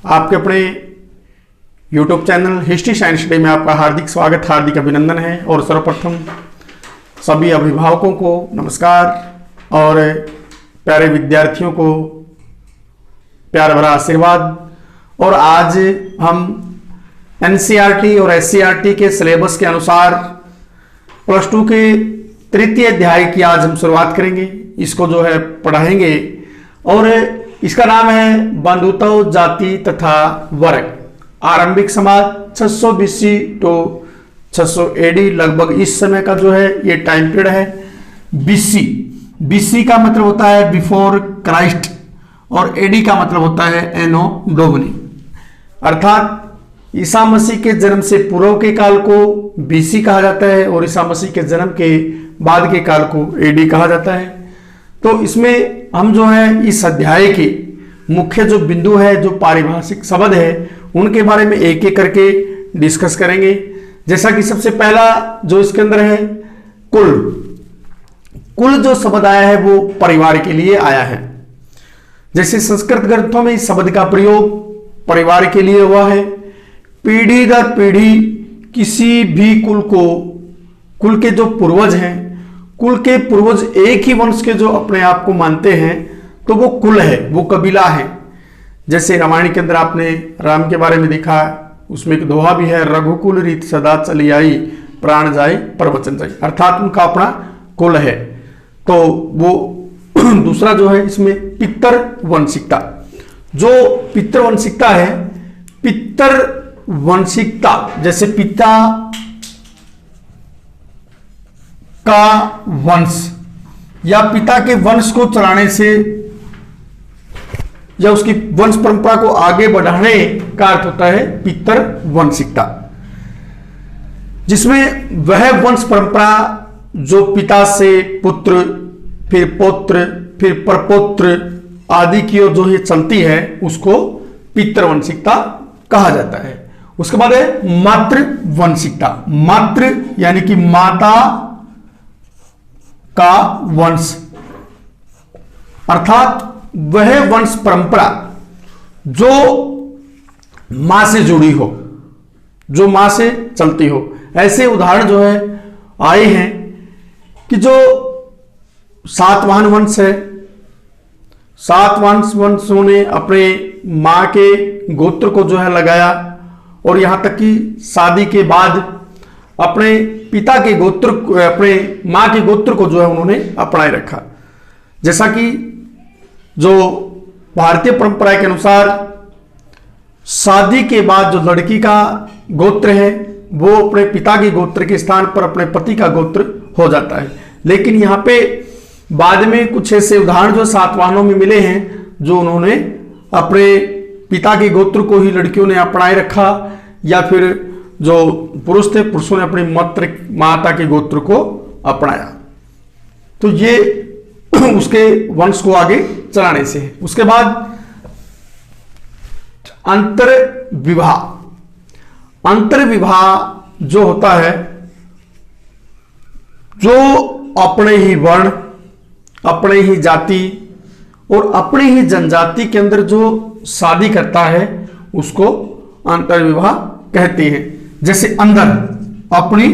आपके अपने YouTube channel history science day में आपका हार्दिक स्वागत, हार्दिक अभिनंदन है। और सर्वप्रथम सभी अभिभावकों को नमस्कार और प्यारे विद्यार्थियों को प्यार भरा आशीर्वाद। और आज हम NCERT और SCERT के सिलेबस के अनुसार प्लस 2 के तृतीय अध्याय की आज हम शुरुआत करेंगे। इसको जो है पढ़ाएंगे और इसका नाम है बंधुत्व, जाति तथा वर्ग। आरंभिक समाज 600 BC तो 600 AD, लगभग इस समय का जो है ये टाइम पीरियड है। BC का मतलब होता है बिफोर क्राइस्ट और AD का मतलब होता है एनो डोमिनी, अर्थात ईसा मसीह के जन्म से पूर्व के काल को BC कहा जाता है और ईसा मसीह के जन्म के बाद के काल को AD कहा जाता है। तो इसमें हम जो है इस अध्याय के मुख्य जो बिंदु है, जो पारिभाषिक शब्द है, उनके बारे में एक एक करके डिस्कस करेंगे। जैसा कि सबसे पहला जो इसके अंदर है कुल जो शब्द आया है वो परिवार के लिए आया है। जैसे संस्कृत ग्रंथों में इस शब्द का प्रयोग परिवार के लिए हुआ है। पीढ़ी दर पीढ़ी किसी भी कुल के जो पूर्वज हैं, कुल के पूर्वज एक ही वंश के जो अपने आप को मानते हैं तो वो कुल है, वो कबीला है। जैसे रामायण के अंदर आपने राम के बारे में देखा, उसमें एक दोहा भी है, रघुकुल रीत सदा चली आई, प्राण जाए प्रवचन जाए, अर्थात उनका अपना कुल है। तो वो दूसरा जो है इसमें पितृवंशिकता, जो पितृवंशिकता है, पितृवंशिकता जैसे पिता का वंश या पिता के वंश को चलाने से या उसकी वंश परंपरा को आगे बढ़ाने का अर्थ होता है पितृवंशिकता, जिसमें वह वंश परंपरा जो पिता से पुत्र, फिर पौत्र, फिर परपौत्र आदि की ओर जो ये चलती है उसको पितृवंशिकता कहा जाता है। उसके बाद है मातृवंशिकता। मातृ यानी कि माता का वंश, अर्थात वह वंश परंपरा जो मां से जुड़ी हो, जो मां से चलती हो। ऐसे उदाहरण जो है आए हैं कि जो सातवाहन वंश है, सातवाहन वंशों ने अपने मां के गोत्र को जो है लगाया और यहां तक कि शादी के बाद अपने पिता के गोत्र, अपने मां के गोत्र को जो है उन्होंने अपनाए रखा। जैसा कि जो भारतीय परंपरा के अनुसार शादी के बाद जो लड़की का गोत्र है वो अपने पिता के गोत्र के स्थान पर अपने पति का गोत्र हो जाता है। लेकिन यहाँ पे बाद में कुछ ऐसे उदाहरण जो सातवाहनों में मिले हैं जो उन्होंने अपने पिता के गोत्र को ही लड़कियों ने अपनाए रखा, या फिर जो पुरुष थे, पुरुषों ने अपनी माता के गोत्र को अपनाया। तो ये उसके वंश को आगे चलाने से है। उसके बाद अंतर विवाह। अंतर विवाह जो होता है, जो अपने ही वर्ण, अपने ही जाति और अपने ही जनजाति के अंदर जो शादी करता है उसको अंतर विवाह कहते हैं। जैसे अंदर अपनी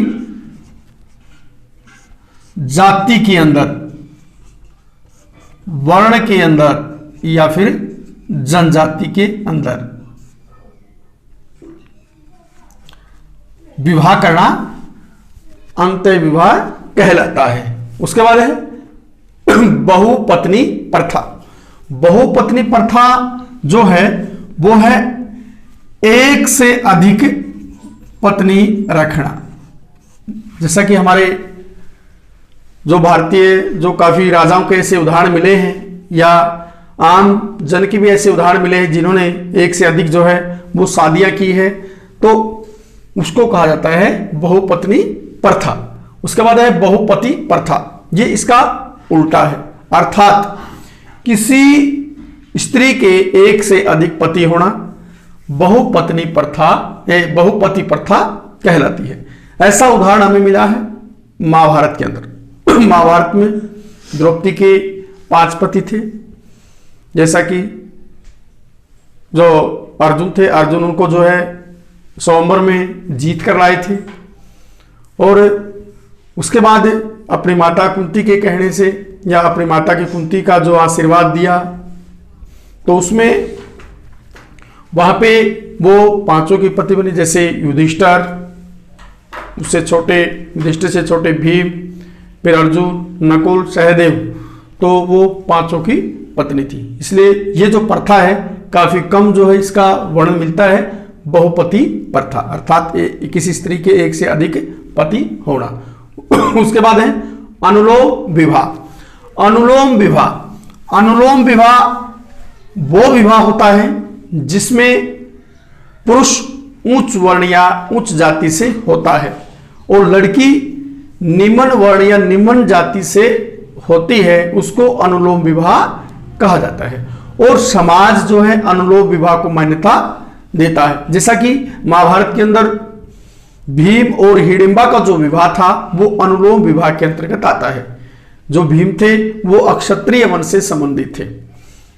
जाति के अंदर, वर्ण के अंदर या फिर जनजाति के अंदर विवाह करना अंतर विवाह कहलाता है। उसके बाद है बहुपत्नी प्रथा। बहुपत्नी प्रथा जो है वो है एक से अधिक पत्नी रखना। जैसा कि हमारे जो भारतीय जो काफी राजाओं के ऐसे उदाहरण मिले हैं, या आम जन के भी ऐसे उदाहरण मिले हैं जिन्होंने एक से अधिक जो है वो शादियां की है, तो उसको कहा जाता है बहुपत्नी प्रथा। उसके बाद है बहुपति प्रथा, ये इसका उल्टा है, अर्थात किसी स्त्री के एक से अधिक पति होना बहुपत्नी प्रथा, बहुपति प्रथा कहलाती है। ऐसा उदाहरण हमें मिला है महाभारत के अंदर। महाभारत में द्रौपदी के 5 पति थे, जैसा कि जो अर्जुन थे, अर्जुन उनको जो है स्वयंवर में जीत कर लाए थे। और उसके बाद अपनी माता कुंती के कहने से या अपनी माता की कुंती का जो आशीर्वाद दिया, तो उसमें वहां पे वो पांचों की पति बनी, जैसे युधिष्ठिर, उससे छोटे युधिष्ठिर से छोटे भीम, फिर अर्जुन, नकुल, सहदेव, तो वो पांचों की पत्नी थी। इसलिए ये जो प्रथा है काफी कम जो है इसका वर्णन मिलता है, बहुपति प्रथा, अर्थात किसी स्त्री के एक से अधिक पति होना। उसके बाद है अनुलोम विवाह। अनुलोम विवाह, अनुलोम विवाह वो विवाह होता है जिसमें पुरुष उच्च वर्ण या उच्च जाति से होता है और लड़की निम्न वर्ण या निम्न जाति से होती है, उसको अनुलोम विवाह कहा जाता है। और समाज जो है अनुलोम विवाह को मान्यता देता है। जैसा कि महाभारत के अंदर भीम और हिडिंबा का जो विवाह था वो अनुलोम विवाह के अंतर्गत आता है। जो भीम थे वो अक्षत्रिय वंश से संबंधित थे,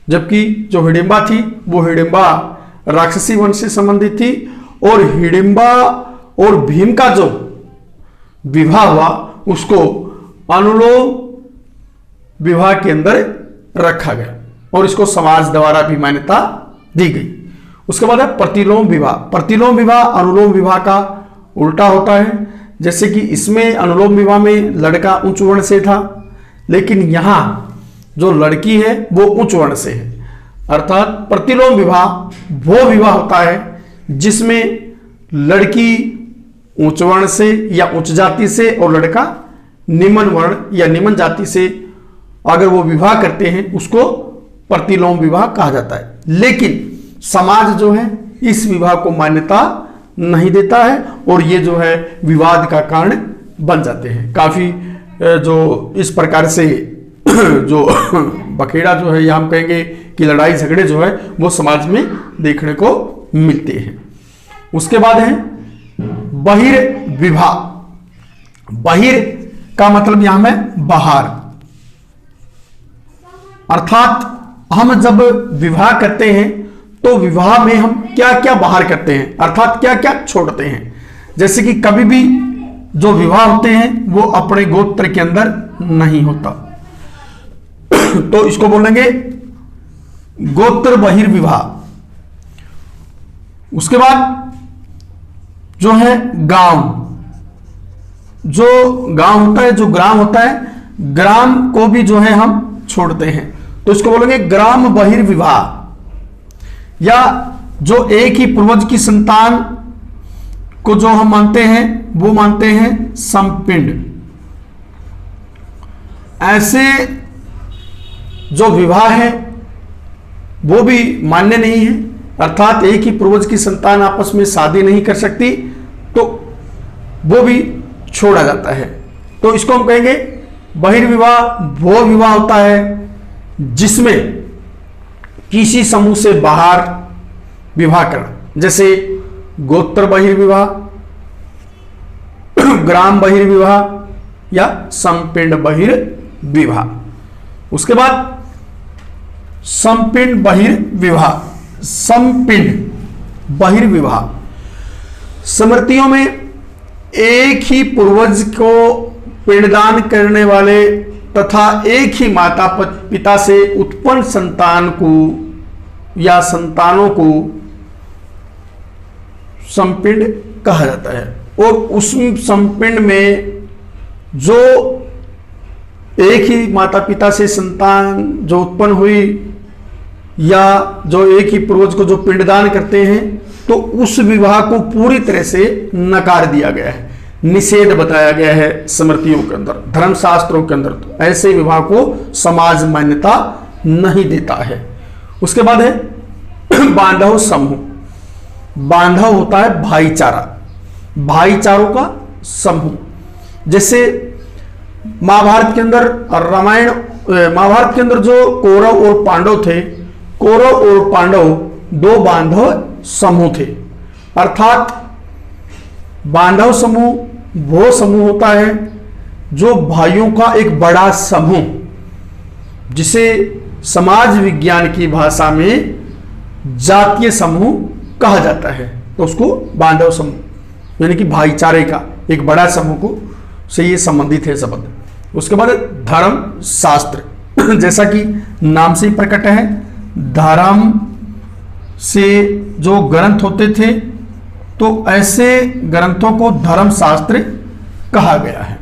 जबकि जो हिडिंबा थी वो हिडिंबा राक्षसी वंश से संबंधित थी। और हिडिंबा और भीम का जो विवाह हुआ उसको अनुलोम विवाह के अंदर रखा गया और इसको समाज द्वारा भी मान्यता दी गई। उसके बाद है प्रतिलोम विवाह। प्रतिलोम विवाह अनुलोम विवाह का उल्टा होता है। जैसे कि इसमें अनुलोम विवाह में लड़का उच्च वर्ण से था, लेकिन यहां जो लड़की है वो उच्च वर्ण से है। अर्थात प्रतिलोम विवाह वो विवाह होता है जिसमें लड़की उच्च वर्ण से या उच्च जाति से और लड़का निम्न वर्ण या निम्न जाति से अगर वो विवाह करते हैं उसको प्रतिलोम विवाह कहा जाता है। लेकिन समाज जो है इस विवाह को मान्यता नहीं देता है और ये जो है विवाद का कारण बन जाते हैं। काफी जो इस प्रकार से जो बखेड़ा जो है या हम कहेंगे कि लड़ाई झगड़े जो है वो समाज में देखने को मिलते हैं। उसके बाद है बहिर्विवाह। बहिर का मतलब यहां में बाहर, अर्थात हम जब विवाह करते हैं तो विवाह में हम क्या क्या बाहर करते हैं, अर्थात क्या क्या छोड़ते हैं। जैसे कि कभी भी जो विवाह होते हैं वो अपने गोत्र के अंदर नहीं होता, तो इसको बोलेंगे गोत्र बहिर्विवाह। उसके बाद जो है गांव, जो गांव होता है, जो ग्राम होता है, ग्राम को भी जो है हम छोड़ते हैं, तो इसको बोलेंगे ग्राम बहिर्विवाह। या जो एक ही पूर्वज की संतान को जो हम मानते हैं वो मानते हैं समपिंड। ऐसे जो विवाह है वो भी मान्य नहीं है, अर्थात एक ही पूर्वज की संतान आपस में शादी नहीं कर सकती, तो वो भी छोड़ा जाता है। तो इसको हम कहेंगे बहिर्विवाह वो विवाह होता है जिसमें किसी समूह से बाहर विवाह करना, जैसे गोत्र बहिर्विवाह, ग्राम बहिर्विवाह या समपिंड बहिर्विवाह। उसके बाद समपिंड बहिर्विवाह। समपिंड बहिर्विवाह स्मृतियों में एक ही पूर्वज को पिंडदान करने वाले तथा एक ही माता पिता से उत्पन्न संतान को या संतानों को समपिंड कहा जाता है। और उस समपिंड में जो एक ही माता पिता से संतान जो उत्पन्न हुई या जो एक ही पूर्वज को जो पिंडदान करते हैं, तो उस विवाह को पूरी तरह से नकार दिया गया है, निषेध बताया गया है स्मृतियों के अंदर, धर्मशास्त्रों के अंदर। तो ऐसे विवाह को समाज मान्यता नहीं देता है। उसके बाद है बांधव समूह। बांधव होता है भाईचारा, भाईचारों का समूह। जैसे महाभारत के अंदर रामायण, महाभारत के अंदर जो कौरव और पांडव थे, कौरव और पांडव दो बांधव समूह थे। अर्थात बांधव समूह वो समूह होता है जो भाइयों का एक बड़ा समूह, जिसे समाज विज्ञान की भाषा में जातीय समूह कहा जाता है। तो उसको बांधव समूह यानी कि भाईचारे का एक बड़ा समूह को से ये संबंधित है शब्द। उसके बाद धर्म शास्त्र, जैसा कि नाम से ही प्रकट है, धर्म से जो ग्रंथ होते थे तो ऐसे ग्रंथों को धर्म शास्त्र कहा गया है।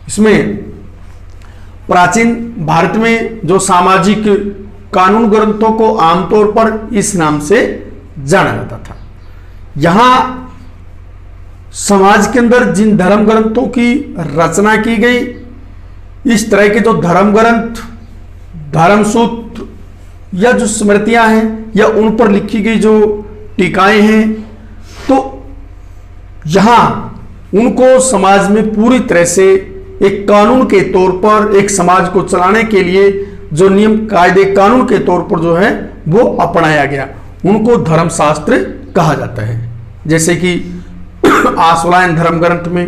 इसमें प्राचीन भारत में जो सामाजिक कानून ग्रंथों को आमतौर पर इस नाम से जाना जाता था। यहां समाज के अंदर जिन धर्म ग्रंथों की रचना की गई, इस तरह के जो धर्म ग्रंथ, धर्म सूत्र या जो स्मृतियां हैं या उन पर लिखी गई जो टीकाएं हैं, तो यहां उनको समाज में पूरी तरह से एक कानून के तौर पर, एक समाज को चलाने के लिए जो नियम कायदे कानून के तौर पर जो है वो अपनाया गया, उनको धर्मशास्त्र कहा जाता है। जैसे कि आश्वलायन धर्म ग्रंथ में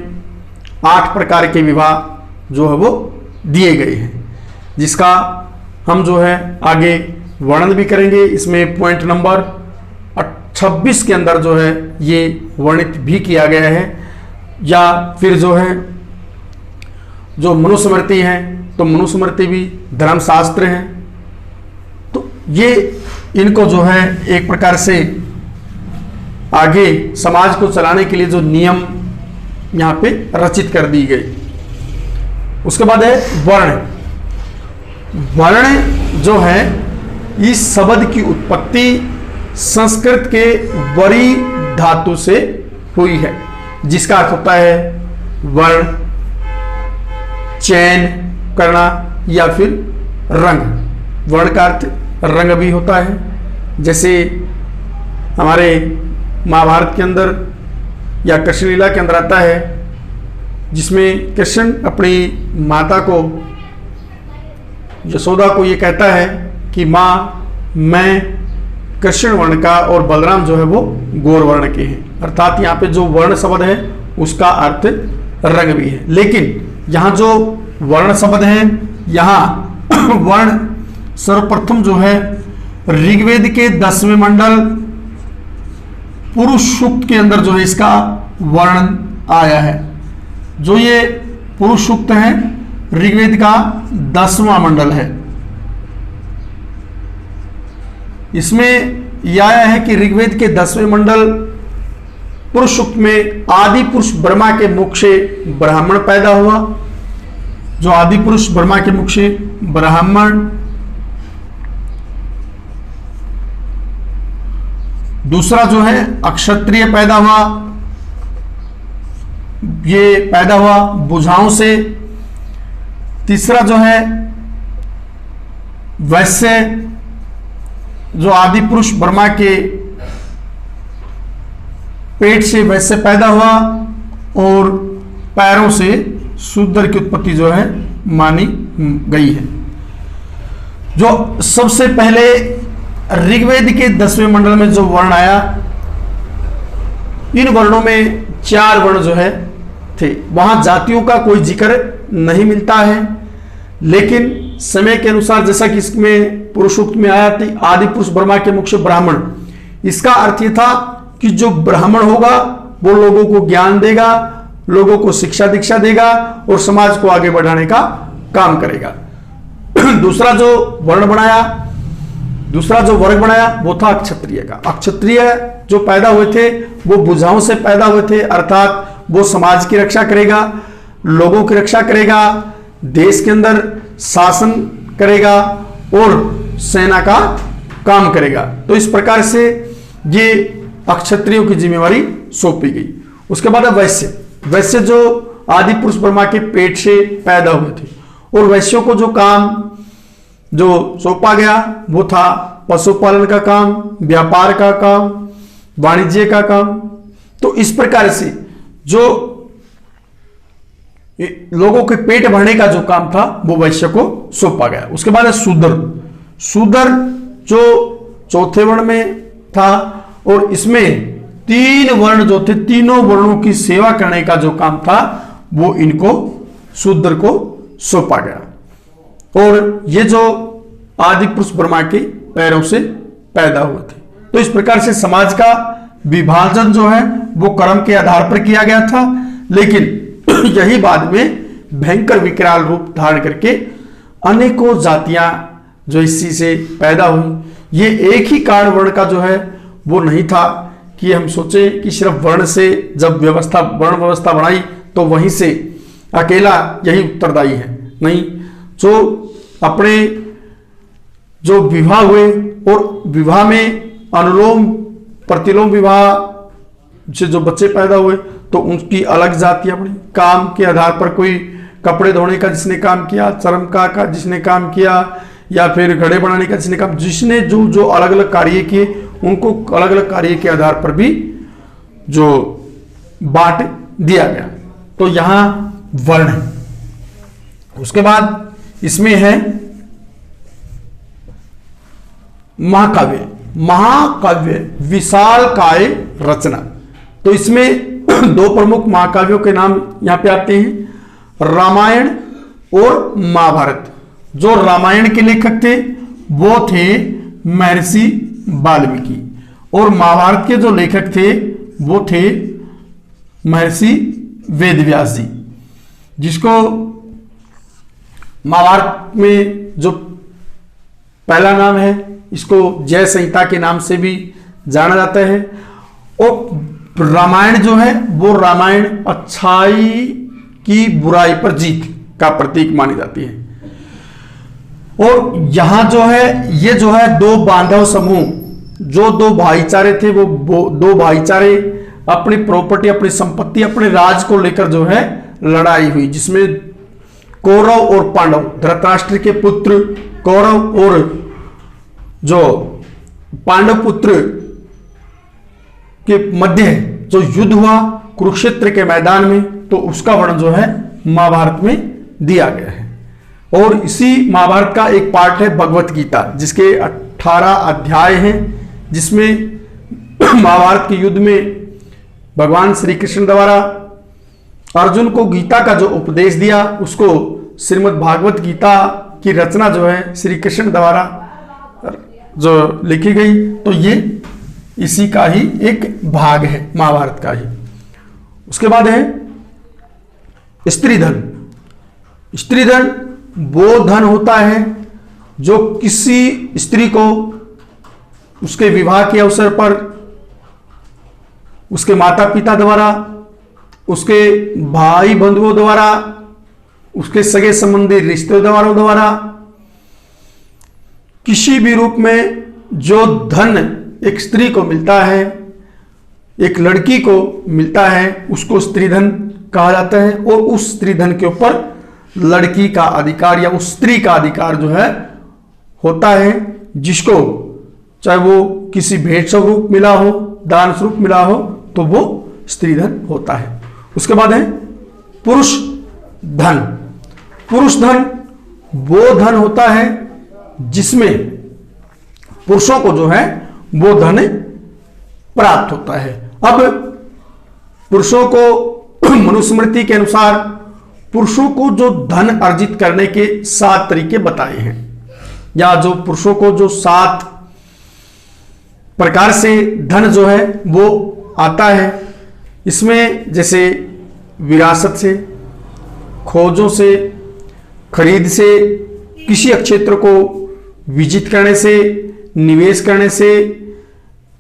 8 प्रकार के विवाह जो है वो दिए गए हैं, जिसका हम जो है आगे वर्णन भी करेंगे। इसमें पॉइंट नंबर 26 के अंदर जो है ये वर्णित भी किया गया है। या फिर जो है जो मनुस्मृति है, तो मनुस्मृति भी धर्मशास्त्र है। तो ये इनको जो है एक प्रकार से आगे समाज को चलाने के लिए जो नियम यहाँ पे रचित कर दी गई। उसके बाद है वर्ण। वर्ण जो है इस शब्द की उत्पत्ति संस्कृत के वरी धातु से हुई है, जिसका अर्थ होता है वर्ण, चयन करना या फिर रंग। वर्ण का अर्थ रंग भी होता है। जैसे हमारे महाभारत के अंदर या कृष्ण लीला के अंदर आता है, जिसमें कृष्ण अपनी माता को, यशोदा को ये कहता है कि माँ मैं कृष्ण वर्ण का और बलराम जो है वो गौर वर्ण के हैं। अर्थात यहाँ पे जो वर्ण शब्द है उसका अर्थ रंग भी है। लेकिन यहाँ जो वर्ण शब्द है, यहाँ वर्ण सर्वप्रथम जो है ऋग्वेद के 10वें मंडल पुरुष सूक्त के अंदर जो है इसका वर्णन आया है। जो ये पुरुष सूक्त है ऋग्वेद का 10वां मंडल है। इसमें यह आया है कि ऋग्वेद के 10वें मंडल पुरुष सूक्त में आदि पुरुष ब्रह्मा के मुख से ब्राह्मण पैदा हुआ। जो आदि पुरुष ब्रह्मा के मुख से ब्राह्मण, दूसरा जो है अक्षत्रिय पैदा हुआ, ये पैदा हुआ बुझाओं से। तीसरा जो है वैश्य, जो आदि पुरुष ब्रह्मा के पेट से वैश्य पैदा हुआ और पैरों से शूद्र की उत्पत्ति जो है मानी गई है। जो सबसे पहले ऋग्वेद के 10वें मंडल में जो वर्ण आया, इन वर्णों में 4 वर्ण जो है थे। वहां जातियों का कोई जिक्र नहीं मिलता है, लेकिन समय के अनुसार जैसा कि इसमें पुरुष सूक्त में आया थी आदि पुरुष ब्रह्मा के मुख से ब्राह्मण, इसका अर्थ यह था कि जो ब्राह्मण होगा वो लोगों को ज्ञान देगा, लोगों को शिक्षा दीक्षा देगा और समाज को आगे बढ़ाने का काम करेगा। दूसरा जो वर्ण बनाया, दूसरा जो वर्ग बनाया वो था क्षत्रिय का। अक्षत्रिय जो पैदा हुए थे वो बुझाओं से पैदा हुए थे, अर्थात वो समाज की रक्षा करेगा, लोगों की रक्षा करेगा, देश के अंदर शासन करेगा और सेना का काम करेगा। तो इस प्रकार से ये अक्षत्रियों की जिम्मेवारी सौंपी गई। उसके बाद वैश्य, वैश्य जो आदि पुरुष ब्रह्मा के पेट से पैदा हुए थे, और वैश्यों को जो काम जो सौंपा गया वो था पशुपालन का काम, व्यापार का काम, वाणिज्य का काम। तो इस प्रकार से जो लोगों के पेट भरने का जो काम था वो वैश्य को सौंपा गया। उसके बाद है शूद्र। शूद्र जो चौथे वर्ण में था और इसमें 3 वर्ण जो थे, तीनों वर्णों की सेवा करने का जो काम था वो इनको शूद्र को सौंपा गया। और ये जो आदि पुरुष ब्रह्मा के पैरों से पैदा हुए थे, तो इस प्रकार से समाज का विभाजन जो है वो कर्म के आधार पर किया गया था, लेकिन यही बाद में भयंकर विकराल रूप धारण करके अनेकों जातियां जो इस चीज से पैदा हुई। ये एक ही कारण वर्ण का जो है वो नहीं था कि हम सोचे कि सिर्फ वर्ण से जब वर्ण व्यवस्था बनाई तो वहीं से अकेला यही उत्तरदायी है, नहीं। जो अपने जो विवाह हुए और विवाह में अनुलोम प्रतिलोम विवाह से जो बच्चे पैदा हुए तो उनकी अलग जातियां बनी। काम के आधार पर कोई कपड़े धोने का जिसने काम किया, चरम का जिसने काम किया, या फिर घड़े बनाने का जिसने काम, जिसने जो जो अलग अलग कार्य किए उनको अलग अलग कार्य के आधार पर भी जो बांट दिया गया। तो यहां वर्ण है। उसके बाद इसमें है महाकाव्य। महाकाव्य विशाल काय रचना। तो इसमें दो प्रमुख महाकाव्यों के नाम यहां पे आते हैं, रामायण और महाभारत। जो रामायण के लेखक थे वो थे महर्षि वाल्मीकि, और महाभारत के जो लेखक थे वो थे महर्षि वेदव्यास जी, जिसको महाभारत में जो पहला नाम है इसको जय संहिता के नाम से भी जाना जाता है। और रामायण जो है वो रामायण अच्छाई की बुराई पर जीत का प्रतीक मानी जाती है। और यहां जो है ये जो है दो बांधव समूह, जो दो भाईचारे थे वो दो भाईचारे अपनी प्रॉपर्टी, अपनी संपत्ति, अपने राज को लेकर जो है लड़ाई हुई, जिसमें कौरव और पांडव, धृतराष्ट्र के पुत्र कौरव और जो पांडव पुत्र के मध्य जो युद्ध हुआ कुरुक्षेत्र के मैदान में, तो उसका वर्णन जो है महाभारत में दिया गया है। और इसी महाभारत का एक पार्ट है भगवत गीता, जिसके 18 अध्याय हैं, जिसमें महाभारत के युद्ध में भगवान श्री कृष्ण द्वारा अर्जुन को गीता का जो उपदेश दिया उसको श्रीमद् भागवत गीता की रचना जो है श्री कृष्ण द्वारा जो लिखी गई, तो ये इसी का ही एक भाग है, महाभारत का ही। उसके बाद है स्त्रीधन। स्त्रीधन वो धन होता है जो किसी स्त्री को उसके विवाह के अवसर पर उसके माता पिता द्वारा, उसके भाई बंधुओं द्वारा, उसके सगे संबंधी रिश्तेदारों द्वारा किसी भी रूप में जो धन एक स्त्री को मिलता है, एक लड़की को मिलता है, उसको स्त्रीधन कहा जाता है। और उस स्त्रीधन के ऊपर लड़की का अधिकार या उस स्त्री का अधिकार जो है होता है, जिसको चाहे वो किसी भेंट स्वरूप मिला हो, दान स्वरूप मिला हो, तो वो स्त्रीधन होता है। उसके बाद है पुरुष धन। पुरुष धन वो धन होता है जिसमें पुरुषों को जो है वो धन प्राप्त होता है। अब पुरुषों को मनुस्मृति के अनुसार पुरुषों को जो धन अर्जित करने के 7 तरीके बताए हैं, या जो पुरुषों को जो 7 प्रकार से धन जो है वो आता है। इसमें जैसे विरासत से, खोजों से, खरीद से, किसी क्षेत्र को विजित करने से, निवेश करने से,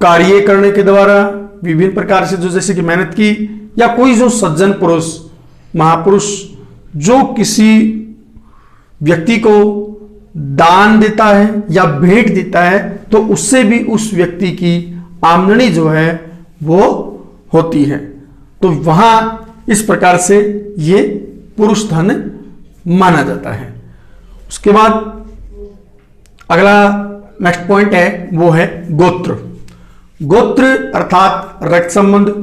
कार्य करने के द्वारा विभिन्न प्रकार से जो जैसे कि मेहनत की, या कोई जो सज्जन पुरुष महापुरुष जो किसी व्यक्ति को दान देता है या भेंट देता है, तो उससे भी उस व्यक्ति की आमदनी जो है वो होती है। तो वहां इस प्रकार से ये पुरुष धन माना जाता है। उसके बाद अगला नेक्स्ट पॉइंट है वो है गोत्र। गोत्र अर्थात रक्त संबंध,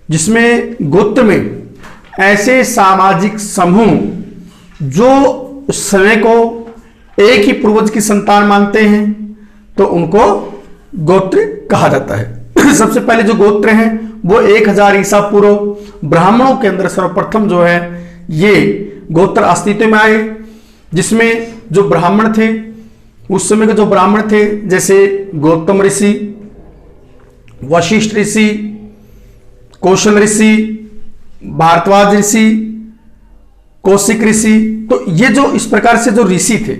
जिसमें गोत्र में ऐसे सामाजिक समूह जो स्वयं को एक ही पूर्वज की संतान मानते हैं, तो उनको गोत्र कहा जाता है। सबसे पहले जो गोत्र हैं वो 1000 ईसा पूर्व ब्राह्मणों के अंदर सर्वप्रथम जो है ये गोत्र अस्तित्व में आए, जिसमें जो ब्राह्मण थे उस समय के जो ब्राह्मण थे, जैसे गौतम ऋषि, वशिष्ठ ऋषि, कौशल ऋषि, भारद्वाज ऋषि, कौशिक ऋषि। तो ये जो इस प्रकार से जो ऋषि थे,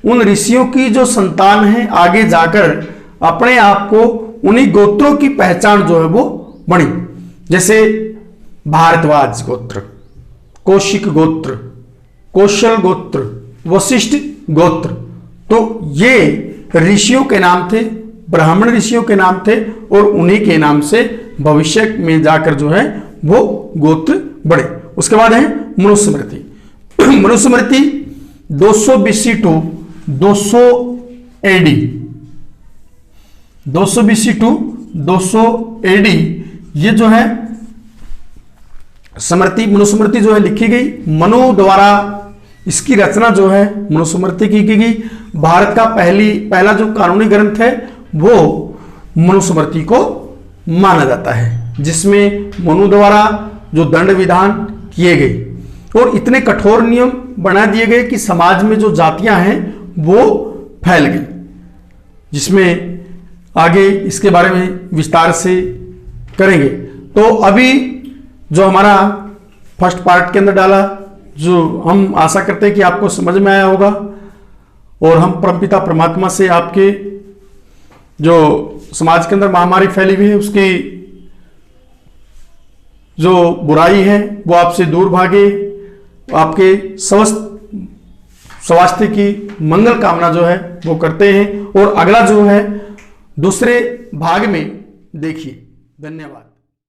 उन ऋषियों की जो संतान है आगे जाकर अपने आप को उन्हीं गोत्रों की पहचान जो है वो बनी। जैसे भारद्वाज गोत्र, कौशिक गोत्र, कौशल गोत्र, वशिष्ठ गोत्र। तो ये ऋषियों के नाम थे, ब्राह्मण ऋषियों के नाम थे, और उन्हीं के नाम से भविष्य में जाकर जो है वो गोत्र बढ़े। उसके बाद है Manusmriti. Manusmriti 200 BC to 200 AD, 200 BC to 200 AD ये जो है स्मृति, मनुस्मृति जो है लिखी गई। मनु द्वारा इसकी रचना जो है मनुस्मृति की गई। भारत का पहला जो कानूनी ग्रंथ है वो मनुस्मृति को माना जाता है, जिसमें मनु द्वारा जो दंड विधान किए गए और इतने कठोर नियम बना दिए गए कि समाज में जो जातियां हैं वो फैल गई, जिसमें आगे इसके बारे में विस्तार से करेंगे। तो अभी जो हमारा फर्स्ट पार्ट के अंदर डाला, जो हम आशा करते हैं कि आपको समझ में आया होगा, और हम परमपिता परमात्मा से आपके जो समाज के अंदर महामारी फैली हुई है उसकी जो बुराई है वो आपसे दूर भागे, आपके स्वास्थ्य की मंगल कामना जो है वो करते हैं। और अगला जो है दूसरे भाग में देखिए। धन्यवाद।